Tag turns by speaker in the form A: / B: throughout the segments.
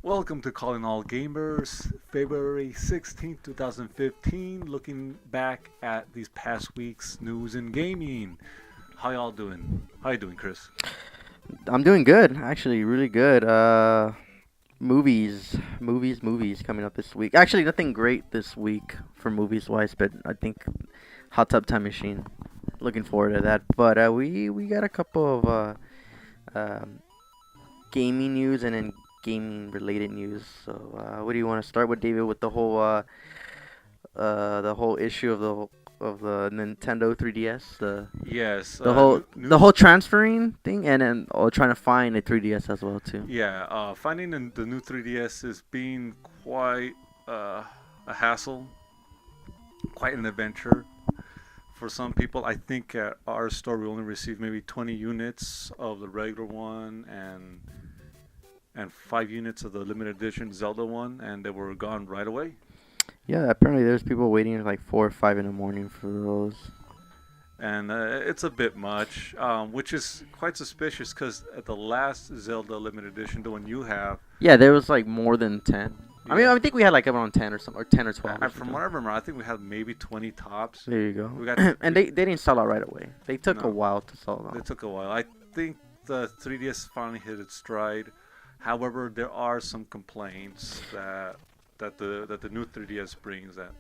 A: Welcome to Calling All Gamers, February 16th, 2015. Looking back at these past week's news in gaming. How y'all doing? How you doing, Chris?
B: I'm doing good, actually, really good. Movies coming up this week. Actually, nothing great this week for movies wise, but I think Hot Tub Time Machine. Looking forward to that. But we got a couple of um, gaming news and then gaming related news. So what do you want to start with, David? With the whole issue of the Nintendo 3DS,
A: Yes,
B: the whole the
A: news.
B: whole transferring thing, and then trying to find a 3DS as well too.
A: Yeah, finding the new 3DS is being quite a hassle, quite an adventure. For some people, I think at our store we only received maybe 20 units of the regular one and 5 units of the limited edition Zelda one, and they were gone right away.
B: Yeah, apparently there's people waiting like 4 or 5 in the morning for those.
A: And it's a bit much, which is quite suspicious because at the last Zelda limited edition, the one you have,
B: Yeah, there was like more than 10. I mean,
A: yeah,
B: I think we had like around 10 or something, or 10 or 12 or
A: from what
B: something.
A: I remember, I think we had maybe 20 tops.
B: There you go.
A: We got
B: And they didn't sell out right away. They took a
A: no,
B: while to sell
A: they
B: out.
A: took a while. I think the 3DS finally hit its stride. However, there are some complaints that the new 3DS brings that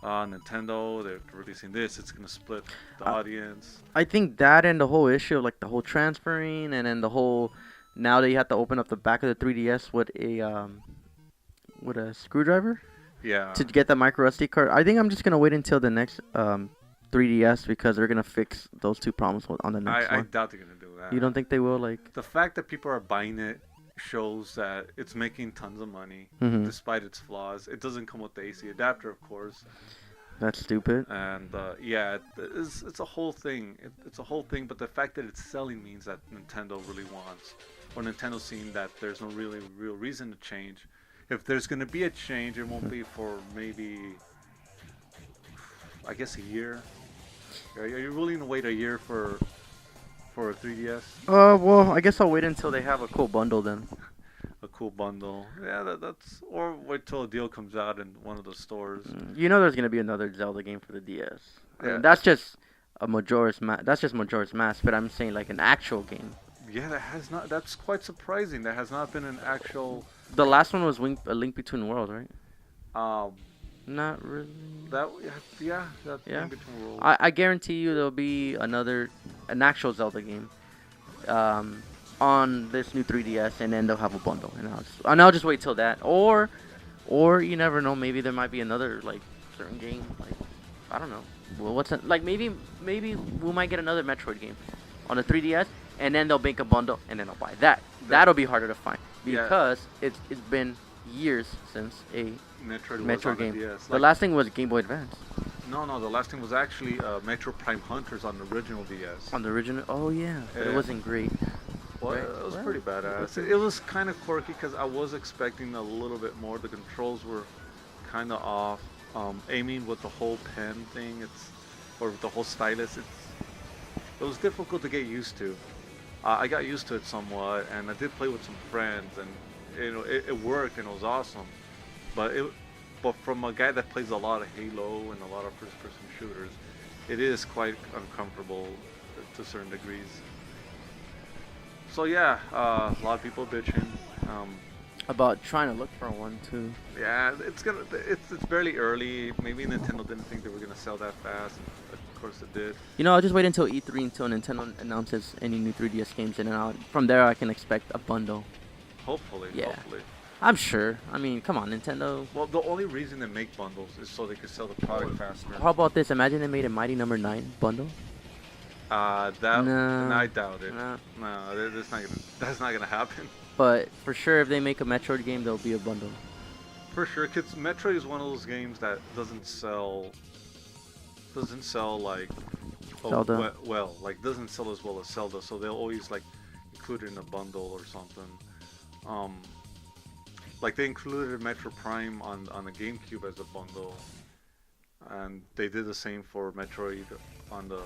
A: Nintendo, they're releasing this, it's gonna split the
B: I,
A: audience.
B: I think that and the whole issue of like the whole transferring and then the whole now that you have to open up the back of the 3DS with a screwdriver
A: Yeah,
B: to get the micro SD card. I think I'm just gonna wait until the next 3DS because they're gonna fix those two problems on the next
A: I
B: one.
A: doubt they're gonna do
B: You
A: that.
B: don't think they will? Like,
A: The fact that people are buying it shows that it's making tons of money
B: hmm
A: despite its flaws. It doesn't come with the AC adapter, of course,
B: that's stupid.
A: and yeah, it's a whole thing. It's a whole thing, but the fact that it's selling means that Nintendo really wants, or Nintendo's seeing that there's no really real reason to change. If there's going to be a change, it won't be for maybe, I guess, a year. Are you willing to wait a year for a 3DS?
B: Well, I guess I'll wait until they have a cool bundle then.
A: A cool bundle. Yeah, that's or wait till a deal comes out in one of the stores.
B: You know, there's gonna be another Zelda game for the DS. I
A: Yeah,
B: mean, that's just That's just Majora's Mask. But I'm saying like an actual game.
A: yeah, that has not. That's quite surprising. That has not been an actual.
B: The last one was A Link Between Worlds, right?
A: Um,
B: Not really.
A: that yeah, that
B: Yeah.
A: in between worlds.
B: I guarantee you there'll be an actual Zelda game, um, on this new 3DS, and then they'll have a bundle, and I'll just wait till that, or you never know, maybe there might be another like certain game, like I don't know, well what's that? Like maybe we might get another Metroid game on the 3DS, and then they'll make a bundle, and then I'll buy that. That'll be harder to find
A: Yeah,
B: because it's been years since a
A: Metroid was on
B: Metroid
A: the
B: game.
A: DS.
B: The last thing was Game Boy Advance
A: No, the last thing was actually Metro Prime Hunters on the original DS.
B: on the original. Oh yeah, but it
A: Yeah.
B: wasn't great.
A: Well,
B: Right.
A: it was
B: Well,
A: pretty badass. It was kind of quirky because I was expecting a little bit more. The controls were kind of off. Aiming with the whole pen thing, or with the whole stylus, it was difficult to get used to. I got used to it somewhat, and I did play with some friends, and it worked and it was awesome. But from a guy that plays a lot of Halo and a lot of first-person shooters, it is quite uncomfortable to certain degrees. So yeah, a lot of people bitching.
B: About trying to look for one too.
A: Yeah, it's barely early. Maybe Nintendo didn't think they were gonna sell that fast. Of course it did.
B: You know, I'll just wait until E3 until Nintendo announces any new 3DS games, and then from there I can expect a bundle.
A: Hopefully,
B: Yeah.
A: hopefully.
B: I'm sure. I mean, come on, Nintendo.
A: Well, the only reason they make bundles is so they can sell the product faster.
B: How about this? Imagine they made a Mighty Number 9 bundle.
A: That
B: No.
A: I doubt it.
B: No.
A: No, that's not gonna happen.
B: But for sure, if they make a Metroid game, there'll be a bundle.
A: For sure, because Metroid is one of those games that doesn't sell like
B: Zelda.
A: like doesn't sell as well as Zelda, so they'll always like include it in a bundle or something. Um, like they included Metro Prime on the GameCube as a bundle, and they did the same for Metroid on the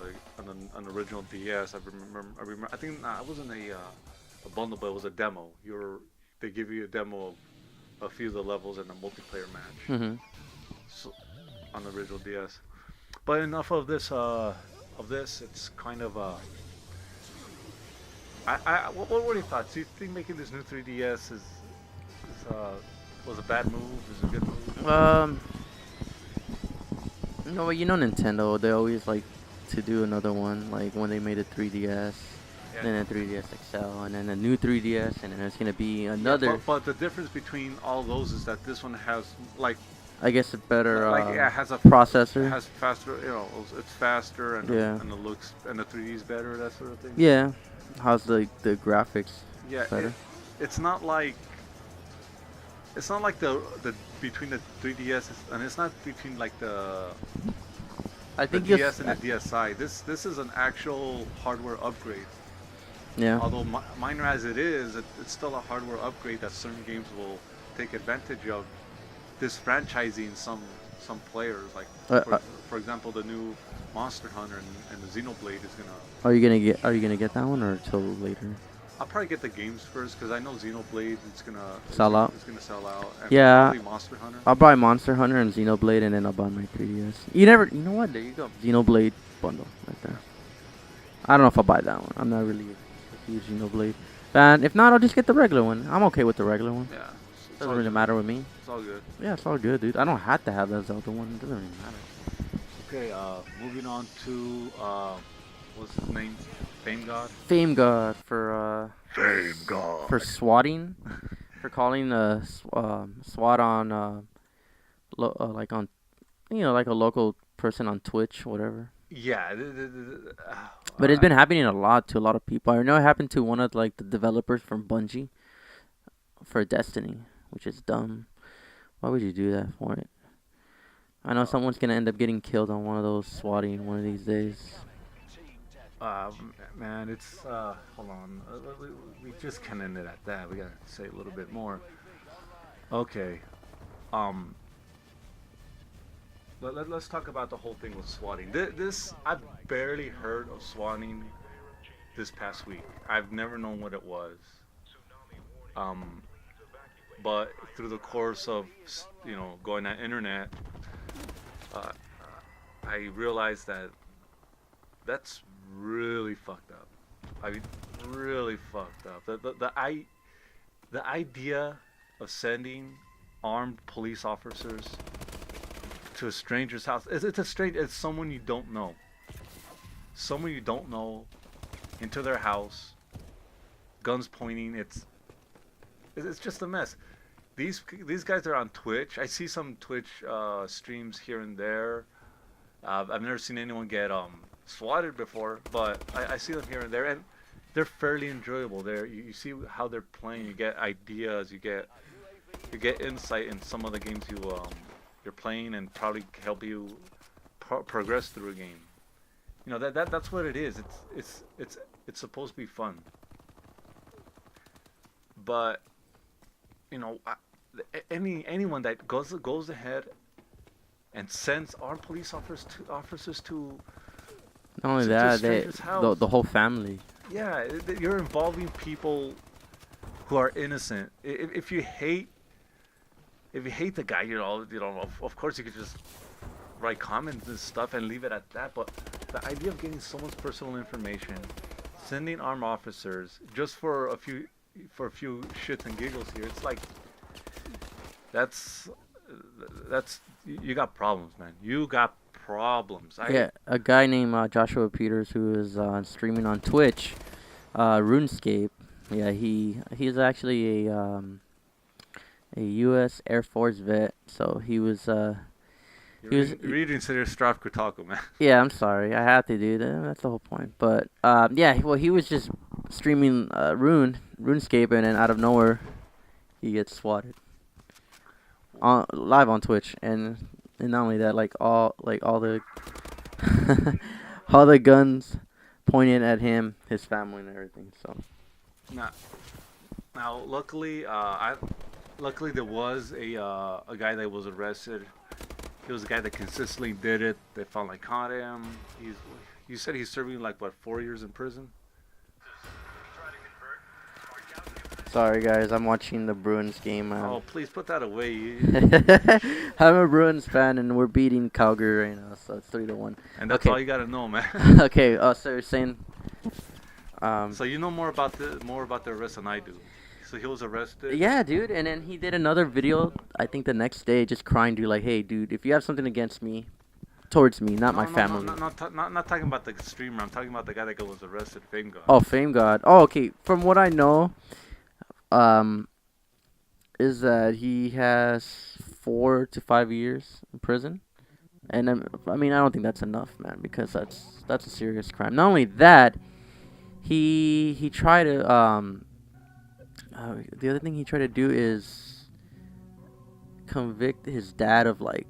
A: original DS. I remember. I think it wasn't a bundle, but it was a demo. They give you a demo a few of the levels in a multiplayer match
B: Mhm.
A: so, on the original DS. But enough of this. Of this, it's kind of what were your thoughts? Do you think making this new 3DS is was a bad move? Is it a good move?
B: No, you know Nintendo. They always like to do another one. Like when they made a 3DS,
A: Yeah,
B: then a 3DS XL, and then a new 3DS, and then there's gonna be
A: yeah,
B: another.
A: but the difference between all those is that this one has
B: I guess a better
A: yeah, it has it
B: processor.
A: has faster, it's faster
B: Yeah.
A: and it looks and the 3D is better, that sort of thing.
B: Yeah. How's the graphics
A: Yeah,
B: better?
A: it's not like the between the 3DS and it's not between like
B: I
A: the
B: think you'll.
A: DS and the DSi. This is an actual hardware upgrade.
B: Yeah.
A: Although minor as it is, it's still a hardware upgrade that certain games will take advantage of. This franchising some players, like
B: Uh,
A: for,
B: uh,
A: for example, the new Monster Hunter and the Xenoblade is gonna.
B: Are you gonna get that one or till later?
A: I'll probably get the games first because I know Xenoblade
B: Sell out.
A: it's gonna sell out, and
B: Yeah.
A: probably Monster Hunter.
B: I'll buy Monster Hunter and Xenoblade, and then I'll buy my 3DS. You know what? There you go. Xenoblade bundle right there. I don't know if I'll buy that one. I'm not really a huge Xenoblade fan. If not, I'll just get the regular one. I'm okay with the regular one.
A: Yeah, it's
B: Doesn't
A: all
B: really
A: good.
B: matter with me.
A: It's all good.
B: Yeah, it's all good, dude. I don't have to have that Zelda one. It doesn't really matter.
A: Okay, moving on to what's his name? Fame God.
B: Fame God
A: Fame God.
B: for swatting, for calling SWAT on like on like a local person on Twitch, whatever.
A: Yeah.
B: But it's been happening a lot to a lot of people. I know it happened to one of like the developers from Bungie for Destiny, which is dumb. Why would you do that for it? I know someone's gonna end up getting killed on one of those swatting one of these days.
A: Man, it's hold on. We just can't end it at that. We gotta say a little bit more. Okay. Um. Let's talk about the whole thing with swatting. This I've barely heard of swatting this past week. I've never known what it was. Um. But through the course of going on internet, uh, I realized that that's really fucked up. I mean, really fucked up. The idea of sending armed police officers to a stranger's house. It's someone you don't know. Someone you don't know into their house, guns pointing. It's just a mess. These guys are on Twitch. I see some Twitch streams here and there. I've never seen anyone get swatted before, but I see them here and there, and they're fairly enjoyable. You see how they're playing. You get ideas. You get insight in some of the games you're playing, and probably help you progress through a game. That's what it is. It's supposed to be fun, but anyone that goes ahead and sends armed police officers to
B: Not only
A: to a
B: that,
A: stranger's house.
B: the whole family.
A: Yeah, you're involving people who are innocent. If you hate the guy, of course you could just write comments and stuff and leave it at that. But the idea of getting someone's personal information, sending armed officers just for a few shits and giggles here, it's like that's you got problems, man. You got problems.
B: Yeah, a guy named Joshua Peters who is streaming on Twitch, RuneScape. Yeah, he's actually a U.S. Air Force vet. So he was
A: You're reading serious stuff, Kotaku, man.
B: yeah. I'm sorry, I had to do that. That's the whole point. But yeah, well, he was just streaming RuneScape, and then out of nowhere, he gets swatted live on Twitch, and not only that, all the all the guns pointed at him, his family, and everything. So
A: Now, luckily there was a guy that was arrested. He was a guy that consistently did it. They finally caught him. You said he's serving 4 years in prison.
B: Sorry guys, I'm watching the Bruins game, man.
A: Oh, please put that away.
B: I'm a Bruins fan, and we're beating Calgary right now, so it's 3-1.
A: And that's
B: Okay.
A: all you gotta know, man.
B: Okay. So you're saying,
A: So you know more about the arrest than I do. So he was arrested.
B: yeah, dude, and then he did another video. I think the next day, just crying, dude, like, hey, dude, if you have something against me, towards me, not my family.
A: Not talking about the streamer. I'm talking about the guy that was arrested, Fame God.
B: Oh, Fame God. Oh, okay. From what I know, is that he has 4 to 5 years in prison, and I mean, I don't think that's enough, man, because that's a serious crime. Not only that, he tried to the other thing he tried to do is convict his dad of like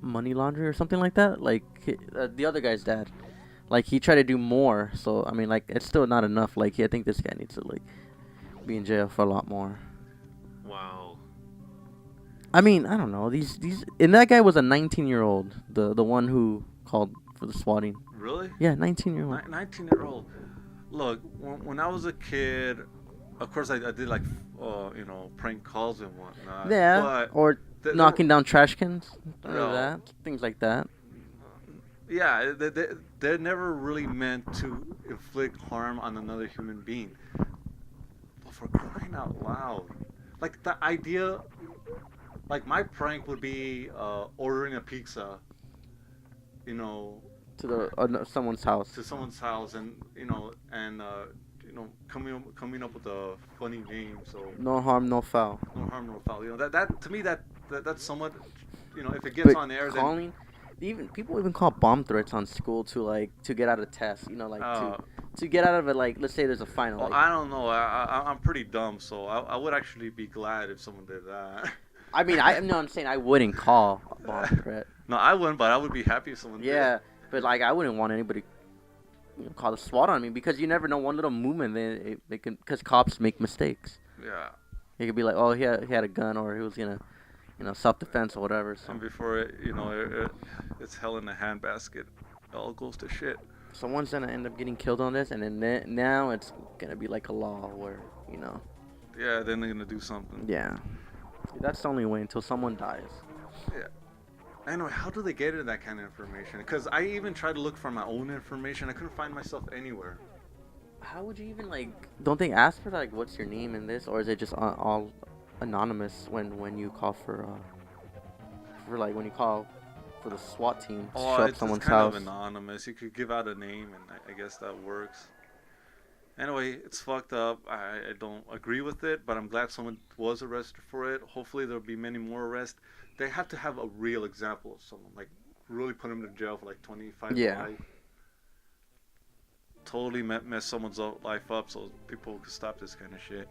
B: money laundering or something like that. Like the other guy's dad. Like he tried to do more. So I mean, like it's still not enough. Like I think this guy needs to like be in jail for a lot more.
A: Wow.
B: I mean, I don't know. These and that guy was a 19-year-old. The one who called for the swatting.
A: Really?
B: Yeah, 19-year-old.
A: 19-year-old. Look, when I was a kid, of course I did like prank calls and whatnot.
B: Yeah,
A: But
B: or knocking down trash cans.
A: No.
B: That things like that.
A: yeah, they're never really meant to inflict harm on another human being. But for crying out loud, like the idea, like my prank would be ordering a pizza, you know,
B: To someone's house.
A: to someone's house, and coming up with a funny name. So
B: No harm, no foul.
A: no harm, no foul. That to me that's somewhat, if it gets
B: But
A: on air, then
B: calling, even people even call bomb threats on school to get out of tests. Like to get out of it. Like let's say there's a final.
A: well,
B: Like,
A: I don't know. I'm pretty dumb, so I would actually be glad if someone did that.
B: I mean, I'm saying I wouldn't call a bomb threat.
A: No, I wouldn't, but I would be happy if someone
B: Yeah, but like I wouldn't want anybody call the SWAT on me because you never know, one little movement they can, because cops make mistakes.
A: did. Yeah.
B: It could be like, oh, he had a gun, or he was gonna self-defense or whatever. So
A: And before it's hell in a handbasket. It all goes to shit.
B: someone's gonna end up getting killed on this, and then now it's gonna be like a law where
A: Yeah, then they're gonna do something.
B: yeah, that's the only way until someone dies.
A: Yeah. Anyway, how do they get into that kind of information? Because I even tried to look for my own information. I couldn't find myself anywhere.
B: How would you even don't they ask for like what's your name in this, or is it just all anonymous when you call for like when you call for the SWAT team to show up
A: It's
B: someone's
A: kind
B: house?
A: of anonymous. You could give out a name, and I guess that works. Anyway, it's fucked up. I don't agree with it, but I'm glad someone was arrested for it. Hopefully there'll be many more arrests. They have to have a real example of someone, like really put him to jail for like 25
B: Yeah.
A: life. Totally mess someone's life up so people can stop this kind of shit.